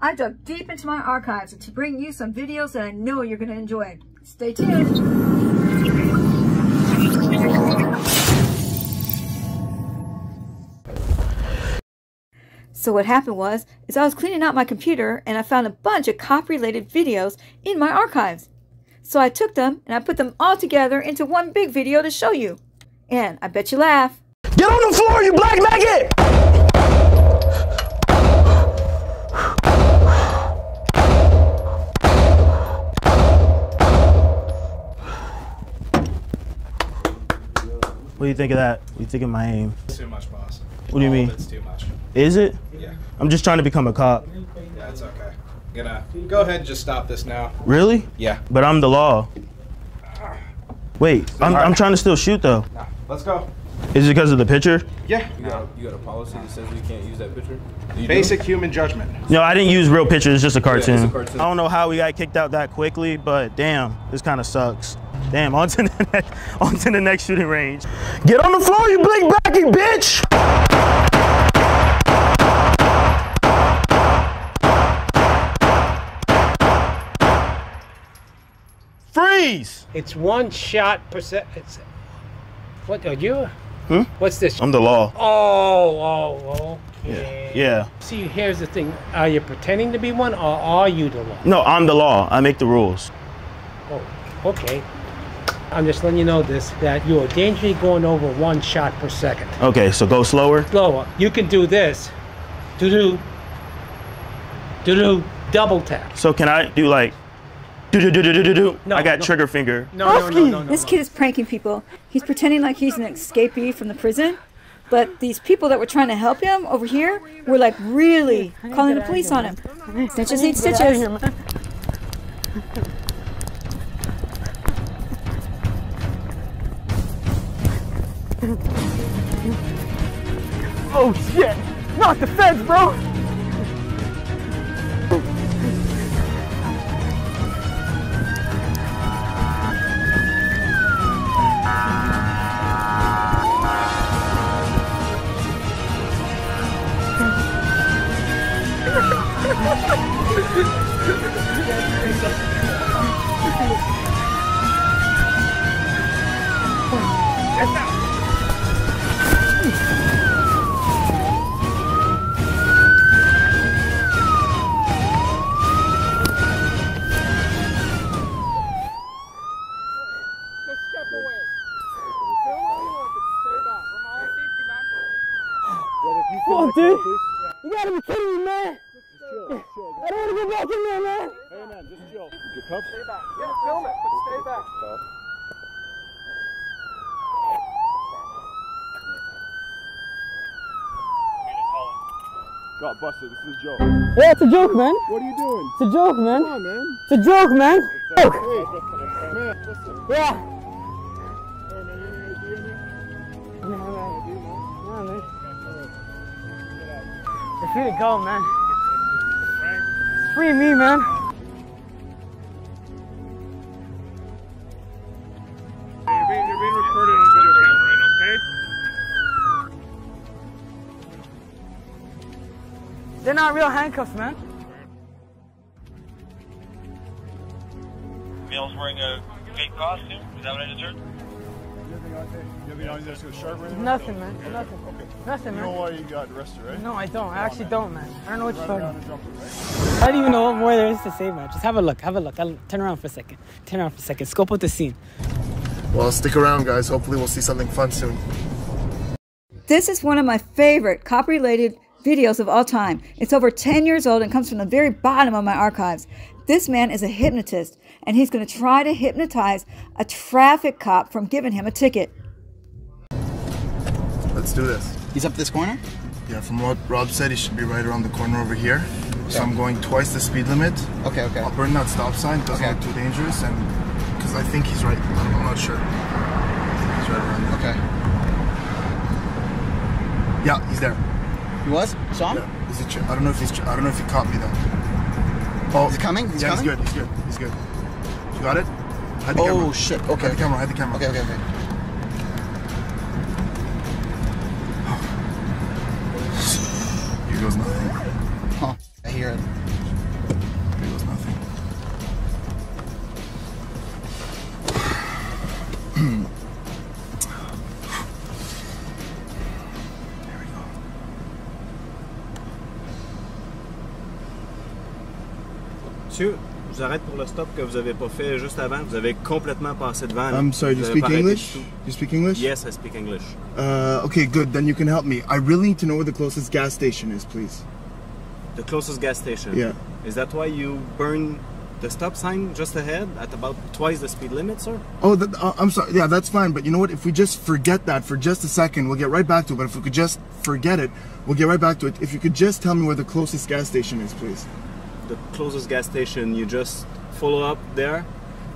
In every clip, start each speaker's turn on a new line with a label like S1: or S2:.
S1: I dug deep into my archives to bring you some videos that I know you're going to enjoy. Stay tuned. So what happened was I was cleaning out my computer and I found a bunch of cop-related videos in my archives. So I took them and I put them all together into one big video to show you. And I bet you laugh.
S2: Get on the floor, you black maggot! What do you think of that? What do you think of my aim?
S3: It's too much, boss.
S2: What do you mean?
S3: It's too much.
S2: Is it?
S3: Yeah.
S2: I'm just trying to become a cop.
S3: Yeah, it's okay. Go ahead and just stop this now.
S2: Really?
S3: Yeah.
S2: But I'm the law. Wait, I'm trying to still shoot though.
S3: Nah, let's go.
S2: Is it because of the picture?
S3: Yeah.
S4: You got a policy that says we can't use that picture?
S3: Basic human judgment.
S2: No, I didn't use real pictures, it's just a cartoon.
S4: Yeah, it's a cartoon. I
S2: don't know how we got kicked out that quickly, but damn, this kind of sucks. Damn, on to the next shooting range. Get on the floor, you blink backing bitch! Freeze!
S5: It's 1 shot per second. What are you?
S2: Hmm?
S5: What's this?
S2: I'm the law.
S5: Oh, okay.
S2: Yeah.
S5: See, here's the thing. Are you pretending to be one, or are you the law?
S2: No, I'm the law. I make the rules.
S5: Oh, okay. I'm just letting you know that you are dangerously going over 1 shot per second.
S2: Okay, so go slower.
S5: Slower. You can do this. Do double tap.
S2: So can I do like do?
S5: No,
S2: I got
S5: no.
S2: trigger finger.
S5: No.
S1: This kid is pranking people. He's pretending like he's an escapee from the prison. But these people that were trying to help him over here were like really calling the police on him. Stitches need stitches.
S2: Oh shit! Not the feds, bro! Whoa, dude! You gotta be kidding me, man! I don't wanna go back in there, man!
S6: Hey, man, just chill. Your cuffs?
S3: Stay back. Yeah, film it, but stay back.
S6: Got busted. This is a joke.
S1: Yeah, it's a joke, man.
S6: What are you doing?
S1: It's a joke, man.
S6: Come on, man.
S1: It's a joke, man.
S6: Hey, man, listen.
S1: Yeah.
S6: Hey, man, you need to do anything?
S1: No, man. You're free to go, man. Free me, man.
S6: You're being recorded on video camera right now, okay?
S1: They're not real handcuffs, man.
S7: Male's wearing a fake costume? Is that what I just heard?
S6: You have any idea that's going to sharp right now?
S1: Nothing, man. Nothing.
S6: Okay.
S1: Nothing,
S6: You know
S1: man.
S6: why you got arrested, right?
S1: No, I don't. I actually don't, man. I don't know what you're
S6: Run
S1: talking
S6: around
S1: about.
S6: and jump it, right?
S1: I don't even know what more there is to say, man. Just have a look. Have a look. I'll turn around for a second. Turn around for a second. Scope out the scene.
S8: Well, stick around, guys. Hopefully we'll see something fun soon.
S1: This is one of my favorite cop-related videos of all time. It's over 10 years old and comes from the very bottom of my archives. This man is a hypnotist, and he's going to try to hypnotize a traffic cop from giving him a ticket.
S8: Let's do this.
S9: He's up this corner?
S8: Yeah, from what Rob said, he should be right around the corner over here. So I'm going twice the speed limit.
S9: Okay.
S8: I'll burn that stop sign. Doesn't look too dangerous, and because I think he's right. I'm not sure. He's right around there.
S9: Okay.
S8: Yeah, he's there.
S9: He was? Saw him?
S8: Yeah. Is he? I don't know if he's. I don't know if he caught me though. Oh,
S9: Is he coming? He's coming?
S8: He's good. He's good. He's good. You got it? Hide the
S9: Oh
S8: camera.
S9: shit. Okay.
S8: Hide the camera. Hide the camera.
S9: Okay.
S8: Here goes nothing.
S9: Huh. I hear it.
S10: Monsieur, je vous arrête pour le stop que vous avez pas fait juste avant. Vous avez complètement passé devant.
S8: I'm sorry, do you speak English? You speak English?
S10: Yes, I speak English.
S8: Okay, good. Then you can help me. I really need to know where the closest gas station is, please.
S10: The closest gas station?
S8: Yeah.
S10: Is that why you burn the stop sign just ahead at about twice the speed limit, sir?
S8: Oh, I'm sorry. Yeah, that's fine. But you know what? If we just forget that for just a second, we'll get right back to it. But if we could just forget it, we'll get right back to it. If you could just tell me where the closest gas station is, please.
S10: The closest gas station, you just follow up there.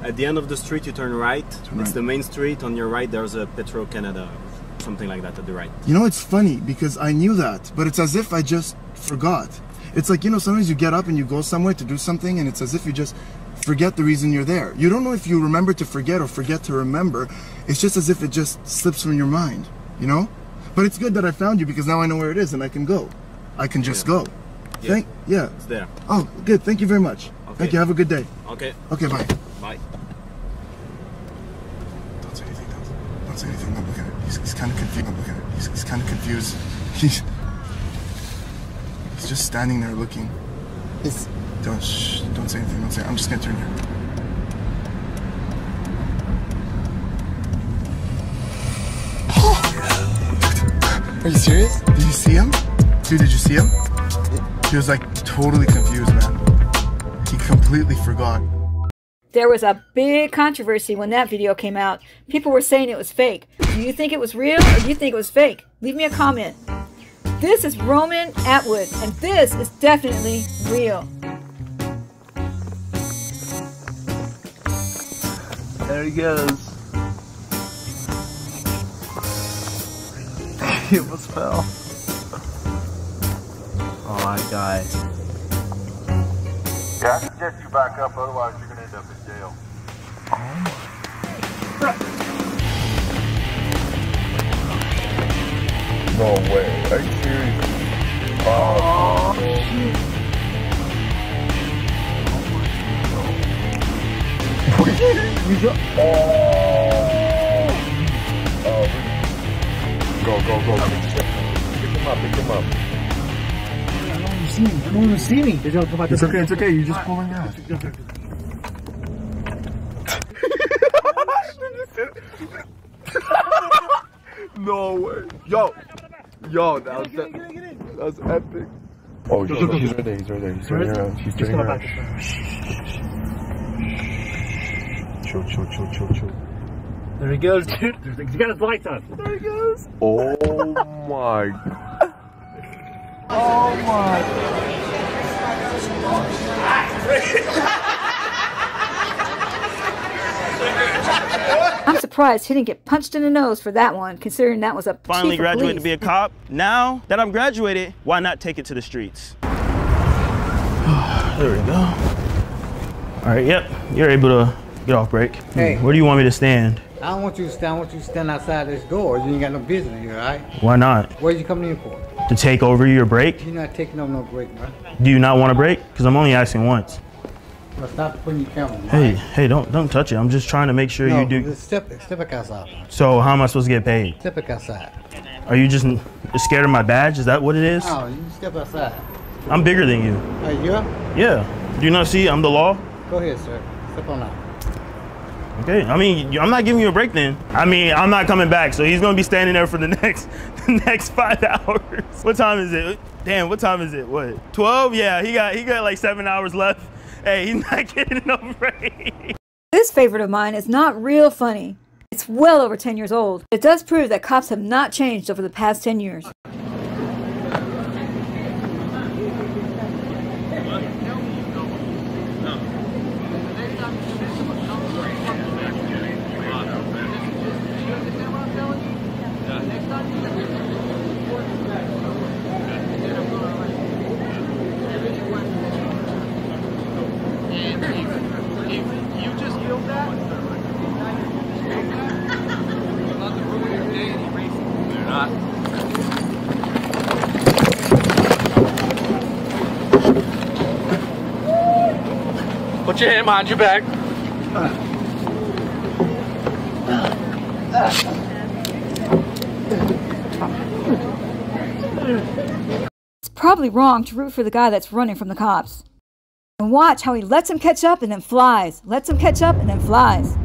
S10: At the end of the street, you turn right. It's the main street. On your right, there's a Petro-Canada, something like that at the right.
S8: You know, it's funny because I knew that, but it's as if I just forgot. It's like, you know, sometimes you get up and you go somewhere to do something and it's as if you just forget the reason you're there. You don't know if you remember to forget or forget to remember. It's just as if it just slips from your mind, you know? But it's good that I found you because now I know where it is and I can go. I can just go.
S10: Yeah. It's there.
S8: Oh, good. Thank you very much.
S10: Okay.
S8: Thank you. Have a good day.
S10: Okay.
S8: Okay, bye.
S10: Bye.
S8: Don't say anything. Don't say anything. Don't look at it. He's kind of confused. Don't look at it. He's kind of confused. He's just standing there looking. Don't say anything. Don't say. I'm just gonna turn here. Are you serious? Did you see him? Dude, did you see him? He was like totally confused, man. He completely forgot.
S1: There was a big controversy when that video came out. People were saying it was fake. Do you think it was real or do you think it was fake? Leave me a comment. This is Roman Atwood, and this is definitely real.
S11: There he goes. He almost fell. Oh my God.
S6: Yeah, I suggest you back up, otherwise you're going to end up in jail.
S11: No way. Are you serious? Oh, shit. Go. Pick him up. I don't even see me. It's okay. You're just pulling out. No way. Yo, that was epic. Oh, he's right there. He's turning around. She's turning around. Chill.
S5: There he goes, dude. He's got his lights on.
S11: There he goes. Oh my. Oh my.
S1: I'm surprised he didn't get punched in the nose for that one, considering that was a
S2: Finally
S1: chief of
S2: graduated to
S1: police.
S2: be a cop. Now that I'm graduated, why not take it to the streets? There we go. All right, yep, you're able to get off break.
S12: Hey.
S2: Where do you want me to stand?
S12: I don't want you to stand. I want you to stand outside this door. You ain't got no business here, all right?
S2: Why not?
S12: What are you coming in for?
S2: To take over your break?
S12: You're not taking over no break, man.
S2: Do you not want a break? Because I'm only asking once.
S12: Well, stop putting your camera on.
S2: Hey, don't touch it. I'm just trying to make sure you do.
S12: Step back outside.
S2: So how am I supposed to get paid?
S12: Step back outside.
S2: Are you just scared of my badge? Is that what it is?
S12: No, you step outside.
S2: I'm bigger than you.
S12: Hey, you?
S2: Yeah. Do you not see I'm the law?
S12: Go ahead, sir. Step on out.
S2: Okay, I mean, I'm not giving you a break then. I mean, I'm not coming back, so he's gonna be standing there for the next 5 hours. What time is it? Damn, what time is it? What, 12? Yeah, he got like 7 hours left. Hey, he's not getting no break.
S1: This favorite of mine is not real funny. It's well over 10 years old. It does prove that cops have not changed over the past 10 years.
S13: Put your hand behind your back.
S1: It's probably wrong to root for the guy that's running from the cops. And watch how he lets him catch up and then flies. Lets him catch up and then flies.